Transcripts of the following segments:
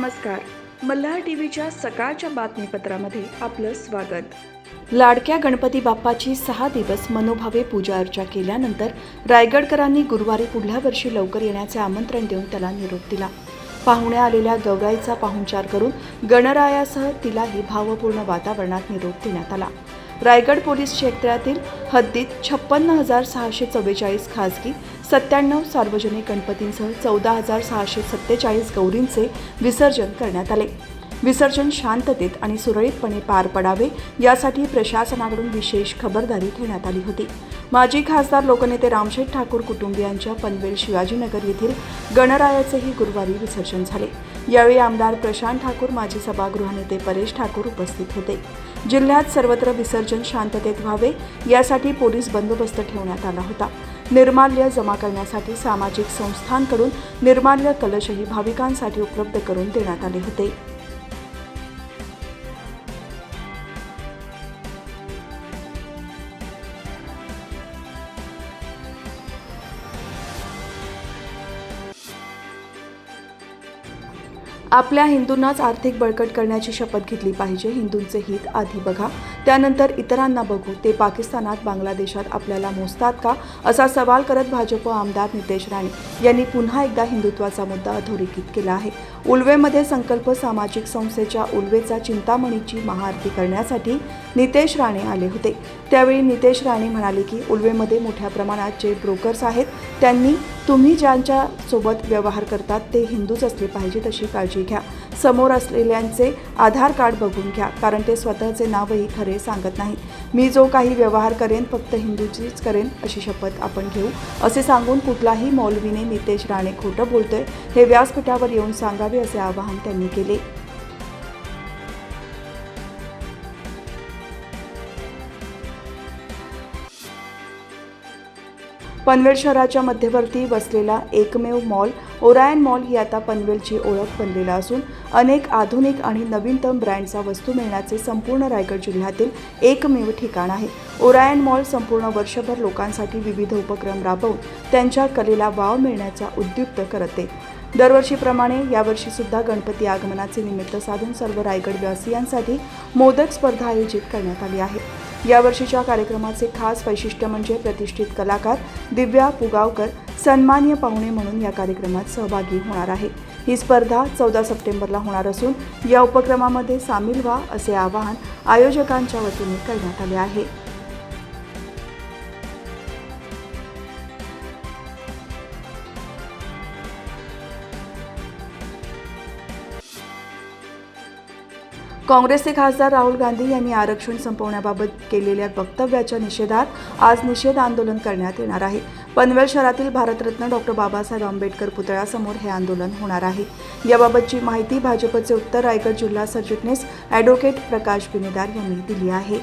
नमस्कार. मल्हार टीव्हीच्या सकाळच्या बातमीपत्रामध्ये आपलं स्वागत. लाडक्या गणपती बाप्पाची 6 दिवस मनोभावे पूजा अर्चा केल्यानंतर रायगडकरांनी गुरुवारी पुढल्या वर्षी लवकर येण्याचे आमंत्रण देऊन त्याला निरोप दिला. पाहुण्या आलेल्या गौराईचा पाहुणचार करून गणरायासह तिलाही भावपूर्ण वातावरणात निरोप देण्यात आला. रायगड पोलीस क्षेत्रातील हद्दीत 56,644 खासगी, 97 सार्वजनिक गणपतींसह 14,647 गौरींचे विसर्जन करण्यात आले. विसर्जन शांततेत आणि सुरळीतपणे पार पडावे यासाठी प्रशासनाकडून विशेष खबरदारी घेण्यात आली होती. माजी खासदार लोकनेते रामशेठ ठाकूर कुटुंबियांच्या पनवेल शिवाजीनगर येथील गणरायाचेही गुरुवारी विसर्जन झाले. यावेळी आमदार प्रशांत ठाकूर, माजी सभागृहनेते परेश ठाकूर उपस्थित होते. जिल्ह्यात सर्वत्र विसर्जन शांततेत व्हावे यासाठी पोलीस बंदोबस्त ठेवण्यात आला होता. निर्माल्य जमा करण्यासाठी सामाजिक संस्थांकडून निर्माल्य कलशही भाविकांसाठी उपलब्ध करून देण्यात आले होते. आपल्या हिंदूंनाच आर्थिक बळकट करण्याची शपथ घेतली पाहिजे. हिंदूंचे हित आधी बघा, त्यानंतर इतरांना बघू. ते पाकिस्तानात, बांगलादेशात आपल्याला मोजतात का, असा सवाल करत भाजप आमदार नितेश राणे यांनी पुन्हा एकदा हिंदुत्वाचा मुद्दा अधोरेखित केला आहे. उल्वेमध्ये संकल्प सामाजिक संस्थेच्या उल्वेचा चिंतामणीची महाआरती करण्यासाठी नितेश राणे आले होते. त्यावेळी नितेश राणे म्हणाले की उल्वेमध्ये मोठ्या प्रमाणात जे ब्रोकर्स आहेत त्यांनी तुम्ही ज्यांच्या सोबत व्यवहार करतात ते हिंदूच असले पाहिजेत अशी काळजी घ्या. समोर असलेल्यांचे आधार कार्ड बघून घ्या, कारण ते स्वतःचे नावही खरे सांगत नाही. मी जो काही व्यवहार करेन फक्त हिंदूचीच करेन अशी शपथ आपण घेऊ, असे सांगून कुठलाही मौलवीने नितेश राणे खोटं बोलतोय हे व्यासपीठावर येऊन सांगावे असे आवाहन त्यांनी केले. पनवेल शहराच्या मध्यवर्ती वसलेला एकमेव मॉल ओरायन मॉल ही आता पनवेलची ओळख बनलेला असून अनेक आधुनिक आणि नवीनतम ब्रँडच्या वस्तू मिळण्याचे संपूर्ण रायगड जिल्ह्यातील एकमेव ठिकाण आहे. ओरायन मॉल संपूर्ण वर्षभर लोकांसाठी विविध उपक्रम राबवून त्यांच्या कलेला वाव मिळण्याचा उद्युक्त करते. दरवर्षीप्रमाणे यावर्षी सुद्धा गणपती आगमनाचे निमित्त साधून सर्व रायगडवासियांसाठी मोदक स्पर्धा आयोजित करण्यात आली आहे. यावर्षीच्या कार्यक्रमाचे खास वैशिष्ट्य म्हणजे प्रतिष्ठित कलाकार दिव्या पुगावकर सन्माननीय पाहुणे म्हणून या कार्यक्रमात सहभागी होणार आहे. ही स्पर्धा 14 सप्टेंबरला होणार असून या उपक्रमामध्ये सामील व्हा असे आवाहन आयोजकांच्या वतीने करण्यात आले आहे. काँग्रेसचे खासदार राहुल गांधी यांनी आरक्षण संपवण्याबाबत केलेल्या वक्तव्याच्या निषेधार्थ आज निषेध आंदोलन करण्यात येणार आहे. पनवेल शहरातील भारतरत्न डॉ. बाबासाहेब आंबेडकर पुतळ्यासमोर हे आंदोलन होणार आहे. याबाबतची माहिती भाजपचे उत्तर रायगड जिल्हा सरचिटणीस ॲडव्होकेट प्रकाश बिनेदार यांनी दिली आहे.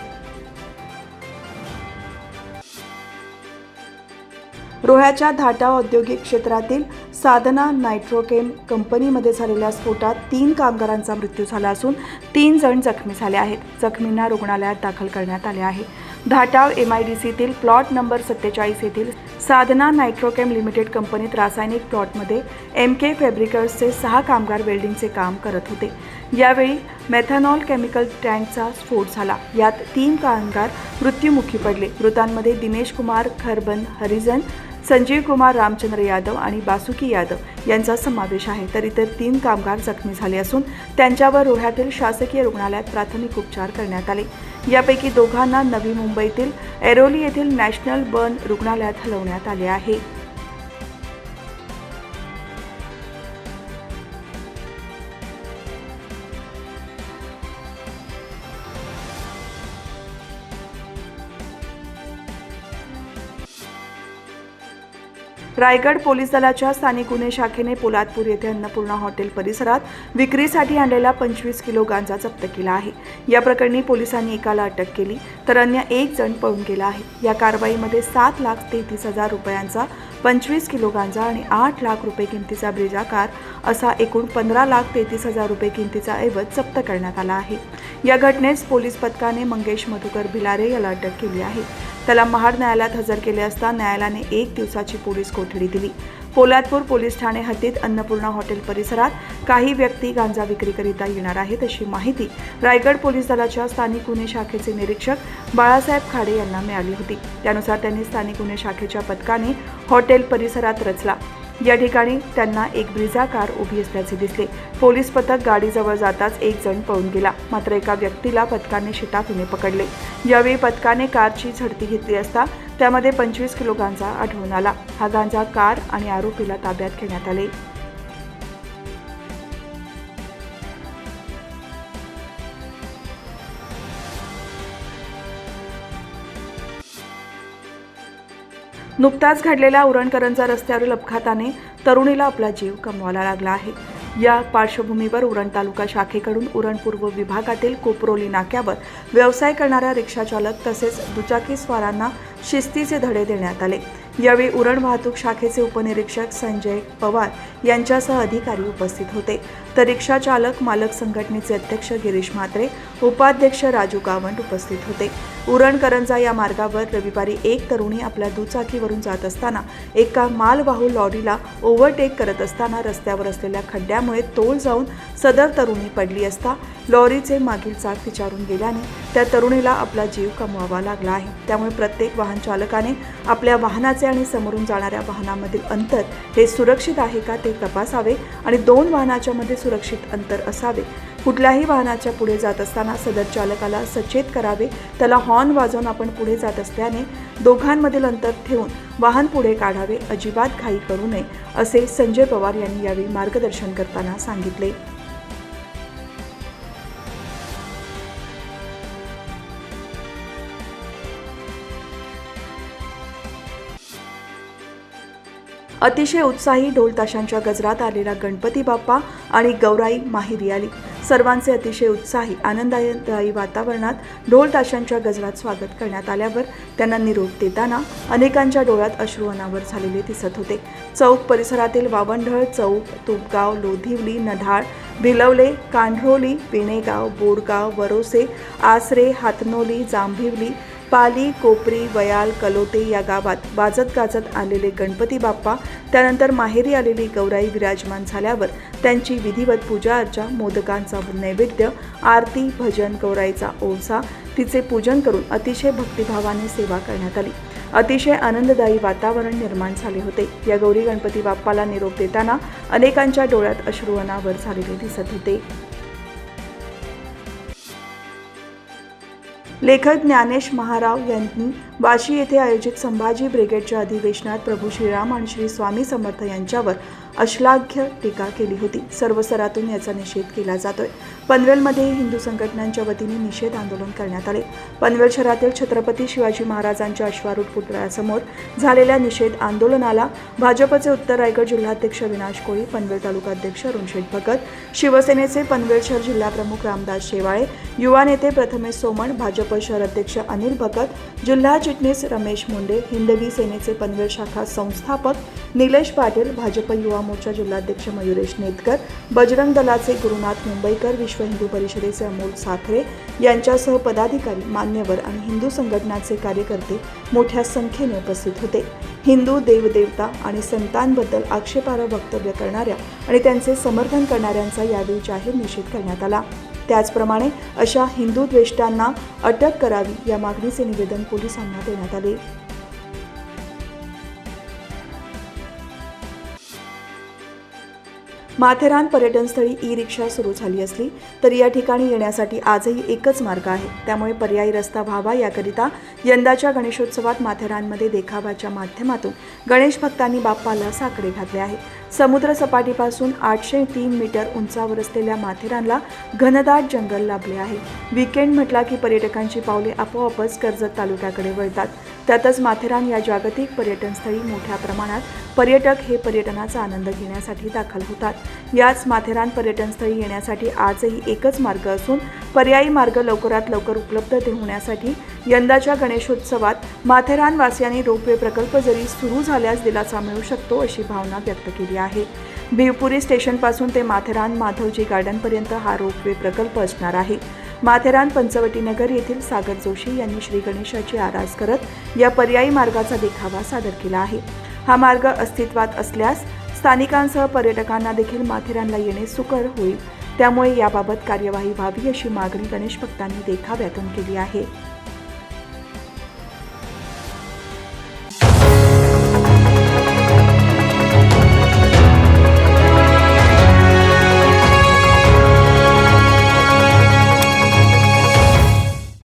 रोह्याच्या धाटाव औद्योगिक क्षेत्रातील साधना नायट्रोकेम कंपनीमध्ये झालेल्या स्फोटात 3 कामगारांचा मृत्यू झाला असून 3 जण जखमी झाले आहेत. जखमींना रुग्णालयात दाखल करण्यात आले आहे. धाटाव MIDCतील प्लॉट नंबर 47 येथील साधना नायट्रोकेम लिमिटेड कंपनीत रासायनिक प्लॉटमध्ये MK फॅब्रिकर्सचे 6 कामगार वेल्डिंगचे काम करत होते. यावेळी मेथॅनॉल केमिकल टँकचा स्फोट झाला. यात 3 कामगार मृत्युमुखी पडले. मृतांमध्ये दिनेश कुमार खरबन हरिजन, संजीव कुमार रामचंद्र यादव आणि बासुकी यादव यांचा समावेश आहे. तर इतर 3 कामगार जखमी झाले असून त्यांच्यावर रोह्यातील शासकीय रुग्णालयात प्राथमिक उपचार करण्यात आले. यापैकी दोघांना नवी मुंबईतील ऐरोली येथील नॅशनल बर्न रुग्णालयात हलवण्यात आले आहे. रायगड पोलीस दलाच्या स्थानिक गुन्हे शाखेने पोलादपूर येथे अन्नपूर्णा हॉटेल परिसरात विक्रीसाठी आणलेला 25 किलो गांजा जप्त केला आहे. या प्रकरणी पोलिसांनी एकाला अटक केली तर अन्य 1 जण पळून गेला आहे. या कारवाईमध्ये 7,33,000 रुपयांचा 25 किलो गांजा आणि 8 लाख रुपये किमतीचा ब्रेजा कार असा एकूण 15,33,000 रुपये किमतीचा ऐवज जप्त करण्यात आला आहे. या घटनेस पोलीस पथकाने मंगेश मधुकर भिलारे याला अटक केली आहे. त्याला महाड न्यायालयात हजर केले असता न्यायालयाने 1 दिवसाची पोलीस कोठडी दिली. पोलादपूर पोलीस ठाणे हद्दीत अन्नपूर्णा हॉटेल परिसरात काही व्यक्ती गांजा विक्रीकरिता येणार आहेत अशी माहिती रायगड पोलीस दलाच्या स्थानिक गुन्हे शाखेचे निरीक्षक बाळासाहेब खाडे यांना मिळाली होती। त्यानुसार त्यांनी स्थानिक गुन्हे शाखेच्या पथकाने हॉटेल परिसरात रचला। या ठिकाणी त्यांना एक ब्रिझा कार उभी असल्याचे दिसले। पोलीस पथक गाडीजवळ जाताच एक जण पळून गेला, मात्र एका व्यक्तीला पथकाने शिताफीने पकडले। यावेळी पथकाने कारची झडती घेतली असता त्यामध्ये 25 किलो गांजा आढळून आला। हा गांजा कार आणि आरोपीला ताब्यात घेण्यात आले। नुकताच घडलेल्या उरणकरंजा रस्त्यावरील अपघाताने तरुणीला आपला जीव गमवावा लागला आहे। या पार्श्वभूमीवर उरण तालुका शाखेकडून उरण पूर्व विभागातील कोपरोली नाक्यावर व्यवसाय करणाऱ्या रिक्षाचालक तसेच दुचाकीस्वारांना शिस्तीचे धडे देण्यात आले। यावेळी उरण वाहतूक शाखेचे उपनिरीक्षक संजय पवार यांच्यासह अधिकारी उपस्थित होते, तर रिक्षा चालक मालक संघटनेचे अध्यक्ष गिरीश म्हात्रे, उपाध्यक्ष राजू गावंड उपस्थित होते। उरण करंजा या मार्गावर रविवारी एक तरुणी आपल्या दुचाकीवरून जात असताना एका मालवाहू लॉरीला ओव्हरटेक करत असताना रस्त्यावर असलेल्या खड्ड्यामुळे तोल जाऊन सदर तरुणी पडली असता लॉरीचे मागील चाक तिच्यावरून गेल्याने त्या तरुणीला आपला जीव गमवावा लागला आहे। त्यामुळे प्रत्येक वाहन चालकाने आपल्या वाहनाचे आणि समोरून जाणाऱ्या वाहनामधील अंतर हे सुरक्षित आहे का ते तपासावे आणि दोन वाहनाच्या मध्ये सुरक्षित अंतर असावे। कुठल्याही वाहनाच्या पुढे जात असताना सदर चालकाला सचेत करावे, त्याला हॉर्न वाजवून आपण पुढे जात असल्याने दोघांमधील अंतर ठेवून वाहन पुढे काढावे, अजिबात घाई करू नये असे संजय पवार यांनी यावेळी मार्गदर्शन करताना सांगितले। अतिशय उत्साही ढोल ताशांच्या गजरात आलेला गणपती बाप्पा आणि गौराई माहेरी आली। सर्वांचे अतिशय उत्साही आनंददायी वातावरणात ढोल ताशांच्या गजरात स्वागत करण्यात आल्यावर त्यांना निरोप देताना अनेकांच्या डोळ्यात अश्रू अनावर झालेले दिसत होते। चौक परिसरातील वावंढळ चौक, तुपगाव, लोधिवली, नढाळ, भिलवले, कांढरोली, पिणेगाव, बोरगाव, वरोसे, आसरे, हातनोली, जांभिवली, पाली, कोपरी, वयाल, कलोते या गावात वाजत गाजत आलेले गणपती बाप्पा, त्यानंतर माहेरी आलेली गौराई विराजमान झाल्यावर त्यांची विधिवत पूजा अर्चा, मोदकांचा नैवेद्य, आरती, भजन, गौराईचा ओवसा, तिचे पूजन करून अतिशय भक्तिभावाने सेवा करण्यात आली। अतिशय आनंददायी वातावरण निर्माण झाले होते। या गौरी गणपती बाप्पाला निरोप देताना अनेकांच्या डोळ्यात अश्रू अनावर झालेले दिसत होते। लेखक ज्ञानेश महाराव यांनी वाशी येथे आयोजित संभाजी ब्रिगेडच्या अधिवेशनात प्रभू श्रीराम आणि श्री स्वामी समर्थ यांच्यावर अश्लाघ्य टीका केली होती। सर्व स्तरातून याचा निषेध केला जातोय। पनवेलमध्ये हिंदू संघटनांच्या वतीने निषेध आंदोलन करण्यात आले। पनवेल शहरातील छत्रपती शिवाजी महाराजांच्या अश्वारूढ पुतळ्यासमोर झालेल्या निषेध आंदोलनाला भाजपचे उत्तर रायगड जिल्हाध्यक्ष विनाश कोळी, पनवेल तालुकाध्यक्ष अरुणशेठ भगत, शिवसेनेचे पनवेल शहर जिल्हा प्रमुख रामदास शेवाळे, युवा नेते प्रथमेश सोमण, भाजप शहर अध्यक्ष अनिल भगत, जिल्हा चिटणीस रमेश मुंडे, हिंदवी सेनेचे पनवेल शाखा संस्थापक निलेश पाटील, भाजप युवा मोर्चा जिल्हाध्यक्ष मयुरेश नेतकर, बजरंग दलाचे गुरुनाथ मुंबईकर, विश्व हिंदू परिषदेचे अमोल साखरे यांच्यासह पदाधिकारी, मान्यवर आणि हिंदू संघटनाचे कार्यकर्ते मोठ्या संख्येने उपस्थित होते। हिंदू देवदेवता आणि संतांबद्दल आक्षेपार्ह वक्तव्य करणाऱ्या आणि त्यांचे समर्थन करणाऱ्यांचा यावेळी जाहीर निषेध करण्यात आला। त्याचप्रमाणे अशा हिंदू द्वेष्टांना अटक करावी या मागणीचे निवेदन पोलिसांना देण्यात आले। माथेरान पर्यटनस्थळी ई-रिक्षा सुरू झाली असली तरी या ठिकाणी येण्यासाठी आजही एकच मार्ग आहे, त्यामुळे पर्यायी रस्ता व्हावा याकरिता यंदाच्या गणेशोत्सवात माथेरानमध्ये देखाव्याच्या माध्यमातून गणेश भक्तांनी बाप्पाला साकडे घातले आहे। समुद्र सपाटीपासून 803 मीटर उंचावर असलेल्या माथेरानला घनदाट जंगल लाभले आहे। वीकेंड म्हटला की पर्यटकांची पावले आपोआपच कर्जत तालुक्याकडे वळतात। त्यातच माथेरान या जागतिक पर्यटनस्थळी मोठ्या प्रमाणात पर्यटक हे पर्यटनाचा आनंद घेण्यासाठी दाखल होतात। याच माथेरान पर्यटनस्थळी येण्यासाठी आजही एकच मार्ग असून पर्यायी मार्ग लवकरात लवकर उपलब्ध होण्यासाठी यंदाच्या गणेशोत्सवात माथेरान वासियांनी रोपवे प्रकल्प जरी सुरू झाल्यास दिलासा मिळू शकतो अशी भावना व्यक्त केली आहे। भिवपुरी स्टेशनपासून ते माथेरान माधवजी गार्डनपर्यंत हा रोपवे प्रकल्प असणार आहे। माथेरान पंचवटी नगर येथील सागर जोशी यांनी श्री गणेशाची आरास करत या पर्यायी मार्गाचा देखावा सादर केला आहे। हा मार्ग अस्तित्वात असल्यास स्थानिकांसह पर्यटकांना देखील माथेरानला येणे सुकर होईल. त्यामुळे याबाबत कार्यवाही व्हावी अशी मागणी गणेश भक्तांनी देखाव्यातून केली आहे.